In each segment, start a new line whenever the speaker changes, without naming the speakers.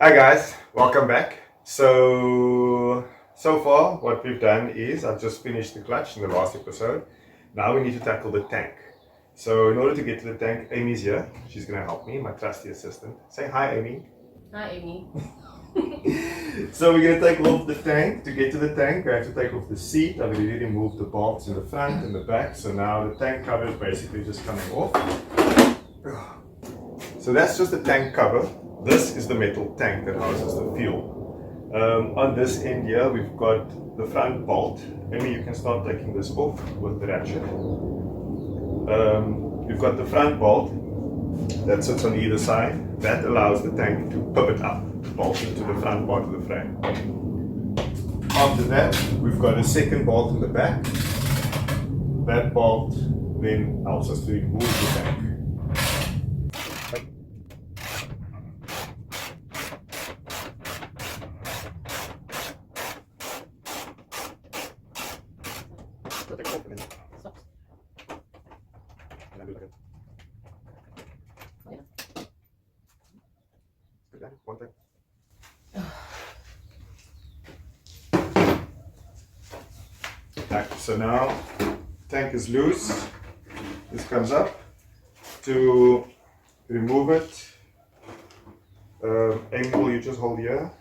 Hi guys, welcome back. So far what we've done is I've just finished the clutch in the last episode. Now we need to tackle the tank. So in order to get to the tank, Amy's here. She's going to help me, my trusty assistant. Say hi, Amy.
Hi, Amy.
So we're going to take off the tank. To get to the tank, I have to take off the seat. I've already removed the bolts in the front and the back. So now the tank cover is basically just coming off. So that's just the tank cover. This is the metal tank that houses the fuel. On this end here, we've got the front bolt. Maybe you can start taking this off with the ratchet. We've got the front bolt that sits on either side. That allows the tank to pivot up, bolt into the front part of the frame. After that, we've got a second bolt in the back. That bolt then helps us to remove the tank. So now tank is loose. This comes up. To remove it, Amy, will you just hold here?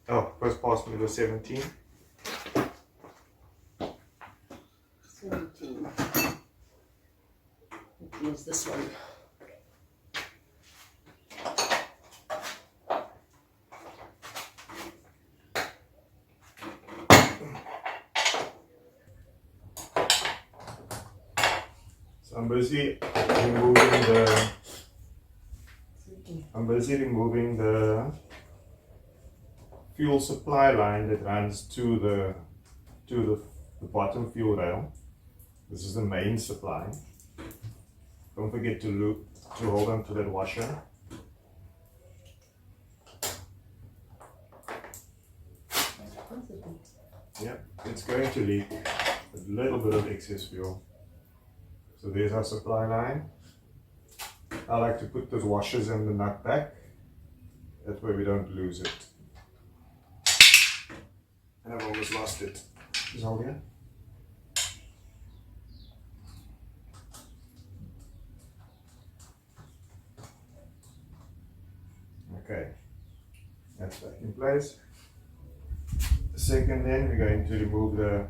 Oh, first pass me the 17.
17. Use this one.
So I'm busy removing the fuel supply line that runs to the bottom fuel rail. This is the main supply. Don't forget to hold on to that washer. Yeah, it's going to leak a little bit of excess fuel. So there's our supply line. I like to put those washers in the nut back. That way we don't lose it. And I've almost lost it. Just hold here. Okay, that's back in place. The second then, we're going to remove the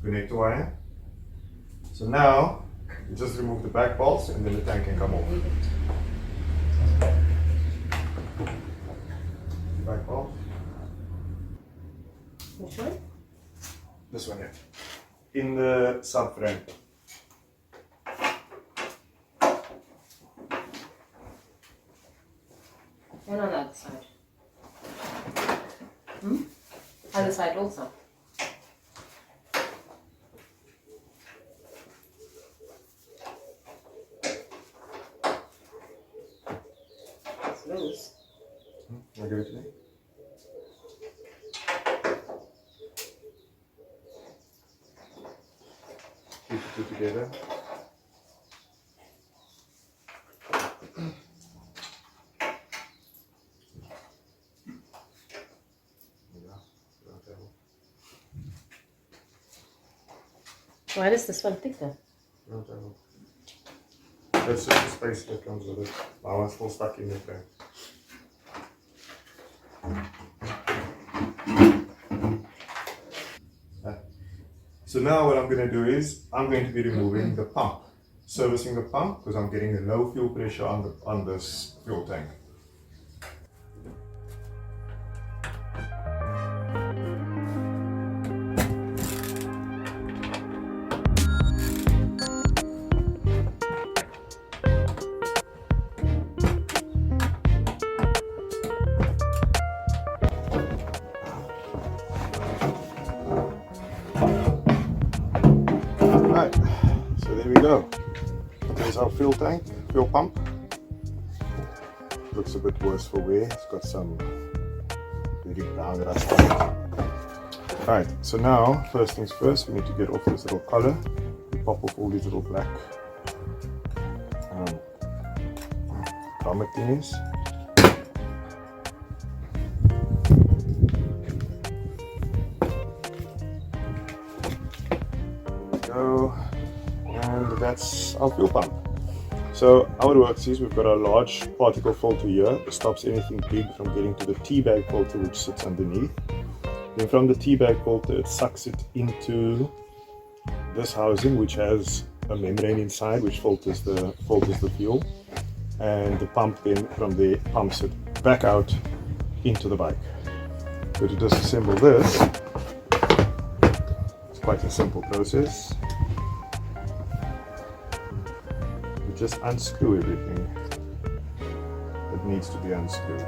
connector wire. So now, you just remove the back bolts and then the tank can come off. Back bolt.
Which one?
This one here. In the subframe.
And on the other side. Other side also. It's loose.
Can I give it to me? Keep the two together.
Why is this one thicker?
That's just the space that comes with it. My one's still stuck in there. So now what I'm going to do is I'm going to be removing the pump, servicing the pump because I'm getting a low fuel pressure on this fuel tank. Right, so there we go. There's our fuel tank, fuel pump. Looks a bit worse for wear. It's got some very brown rust on it. Right, so now, first things first, we need to get off this little collar. We pop off all these little black comet thingies. Go, and that's our fuel pump. So how it works is we've got a large particle filter here that stops anything big from getting to the tea bag filter which sits underneath. Then from the tea bag filter it sucks it into this housing which has a membrane inside which filters the fuel, and the pump then from there pumps it back out into the bike. So to disassemble this, it's quite a simple process. You just unscrew everything that needs to be unscrewed.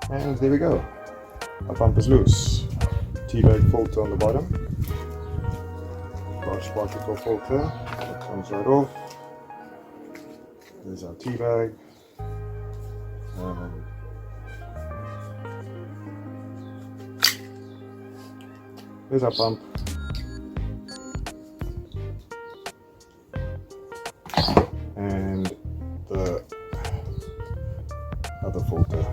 And there we go. Our pump is loose. T-bag filter on the bottom. Large particle filter. It comes right off. There's our T-bag. There's our pump. And the other filter.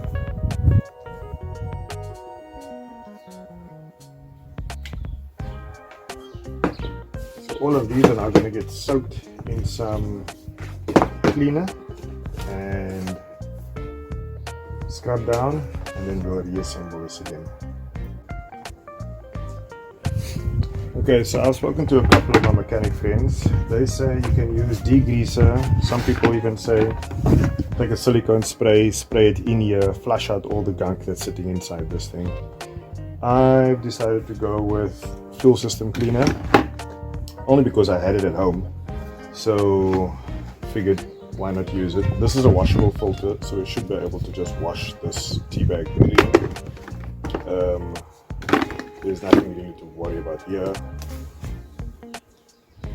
All of these are now going to get soaked in some cleaner and scrub down, and then we'll reassemble this again. Okay, so I've spoken to a couple of my mechanic friends. They say you can use degreaser. Some people even say take a silicone spray, spray it in here, flush out all the gunk that's sitting inside this thing. I've decided to go with fuel system cleaner. Only because I had it at home, so figured why not use it. This is a washable filter, so we should be able to just wash this tea bag really. There's nothing really to worry about here.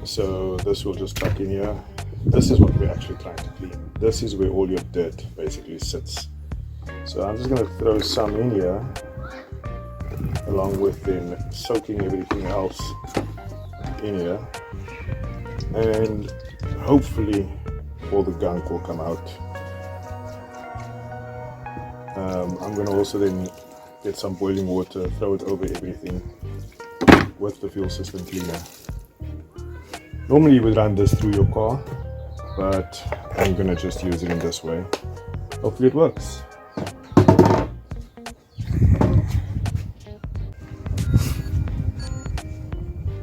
So this will just tuck in here. This is what we're actually trying to clean. This is where all your dirt basically sits. So I'm just going to throw some in here, along with then soaking everything else in here, and hopefully all the gunk will come out. I'm going to also then get some boiling water, throw it over everything with the fuel system cleaner. Normally you would run this through your car, but I'm going to just use it in this way. Hopefully it works.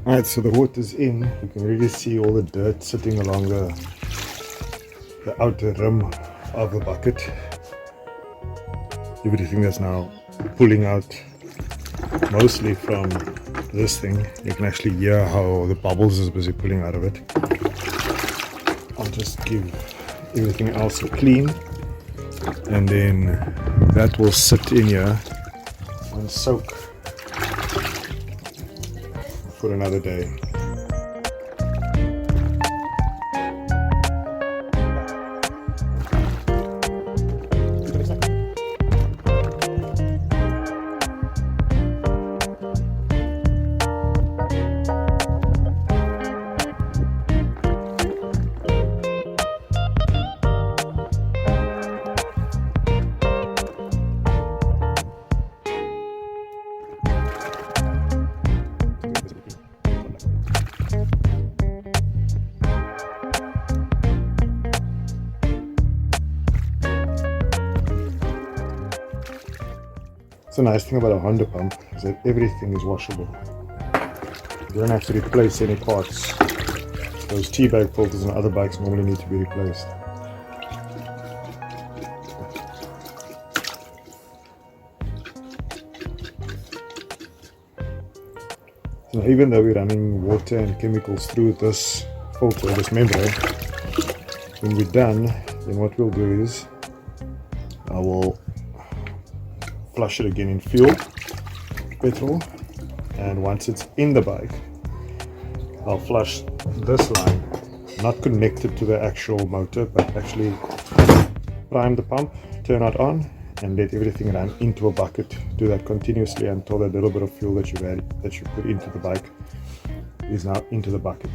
Alright, so the water's in. You can really see all the dirt sitting along the outer rim of the bucket. Everything that's now pulling out, mostly from this thing. You can actually hear how the bubbles is busy pulling out of it. I'll just give everything else a clean, and then that will sit in here and soak for another day.
It's a nice thing about a Honda pump is that everything is washable. You don't have to replace any parts. Those T-bag filters on other bikes normally need to be replaced. So even though we're running water and chemicals through this filter, this membrane, when we're done, then what we'll do is I will flush it again in fuel, petrol, and once it's in the bike, I'll flush this line, not connected to the actual motor, but actually prime the pump, turn it on, and let everything run into a bucket. Do that continuously until that little bit of fuel that you put into the bike is now into the bucket.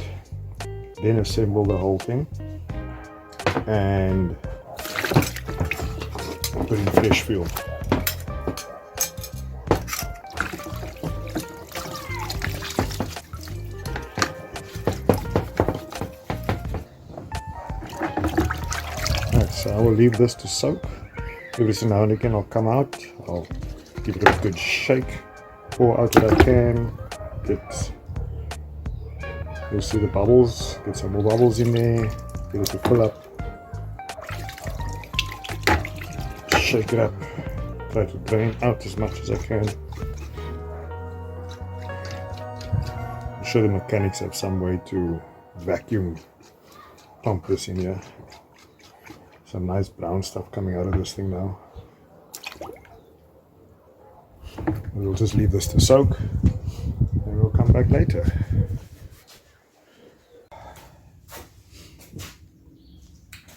Then assemble the whole thing and put in fresh fuel. Right, so I will leave this to soak. Every so now and again I'll come out, I'll give it a good shake, pour out what I can, you'll see the bubbles, get some more bubbles in there, get it to fill up, shake it up, try to drain out as much as I can. I'm sure the mechanics have some way to vacuum pump this in here. Some nice brown stuff coming out of this thing now. We'll just leave this to soak and we'll come back later.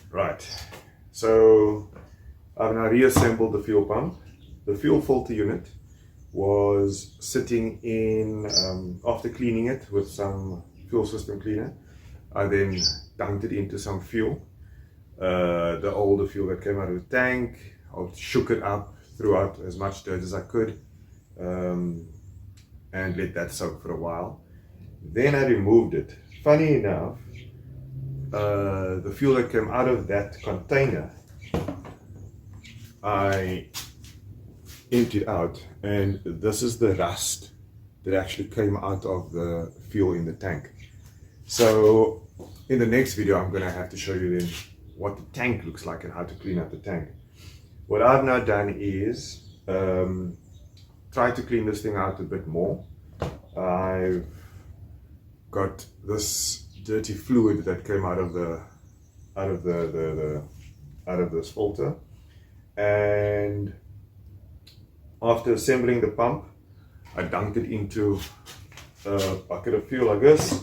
Right, so I've now reassembled the fuel pump. The fuel filter unit was sitting in, after cleaning it with some fuel system cleaner, I then dumped it into some fuel. The older fuel that came out of the tank, I shook it up, threw out as much dirt as I could, and let that soak for a while. Then I removed it. Funny enough, the fuel that came out of that container, I emptied out, and this is the rust that actually came out of the fuel in the tank. So in the next video I'm going to have to show you then what the tank looks like and how to clean up the tank. What I've now done is try to clean this thing out a bit more. I've got this dirty fluid that came out of this filter, and after assembling the pump, I dumped it into a bucket of fuel like this.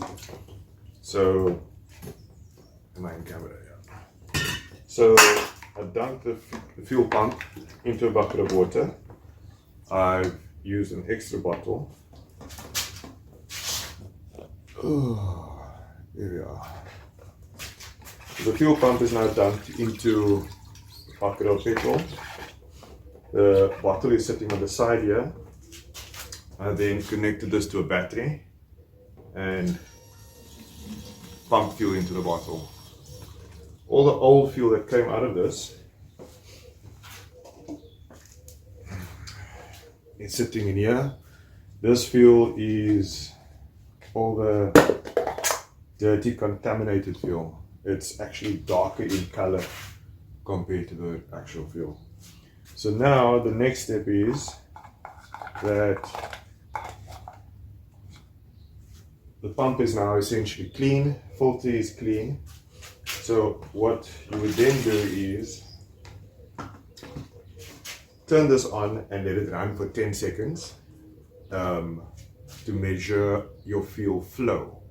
So, am I in camera? Yeah. So I dumped the fuel pump into a bucket of water. I've used an extra bottle. Oh, here we are. The fuel pump is now dumped into a bucket of petrol. The bottle is sitting on the side here. I then connected this to a battery and pumped fuel into the bottle. All the old fuel that came out of this is sitting in here. This fuel is all the dirty, contaminated fuel. It's actually darker in color compared to the actual fuel. So now the next step is that the pump is now essentially clean, filter is clean. So what you would then do is turn this on and let it run for 10 seconds to measure your fuel flow.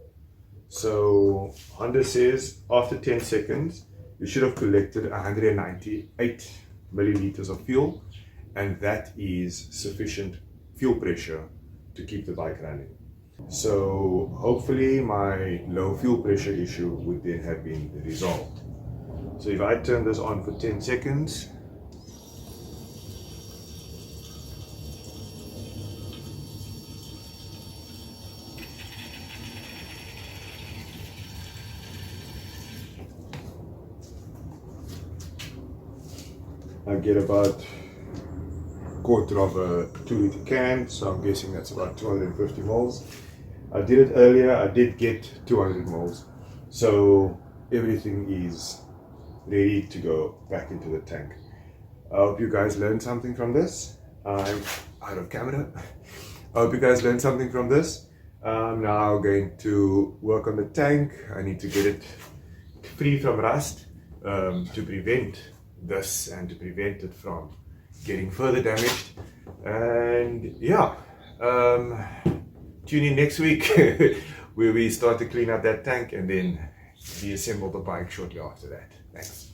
So Honda says after 10 seconds you should have collected 198 milliliters of fuel, and that is sufficient fuel pressure to keep the bike running. So hopefully my low fuel pressure issue would then have been resolved. So if I turn this on for 10 seconds, I get about
quarter of a 2-liter can, so I'm guessing that's about 250 mils. I did it earlier, I did get 200 mils, so everything is ready to go back into the tank. I hope you guys learned something from this. I'm out of camera. I hope you guys learned something from this. I'm now going to work on the tank. I need to get it free from rust to prevent this and to prevent it from getting further damaged. And yeah, tune in next week where we start to clean up that tank and then reassemble the bike shortly after that. Thanks.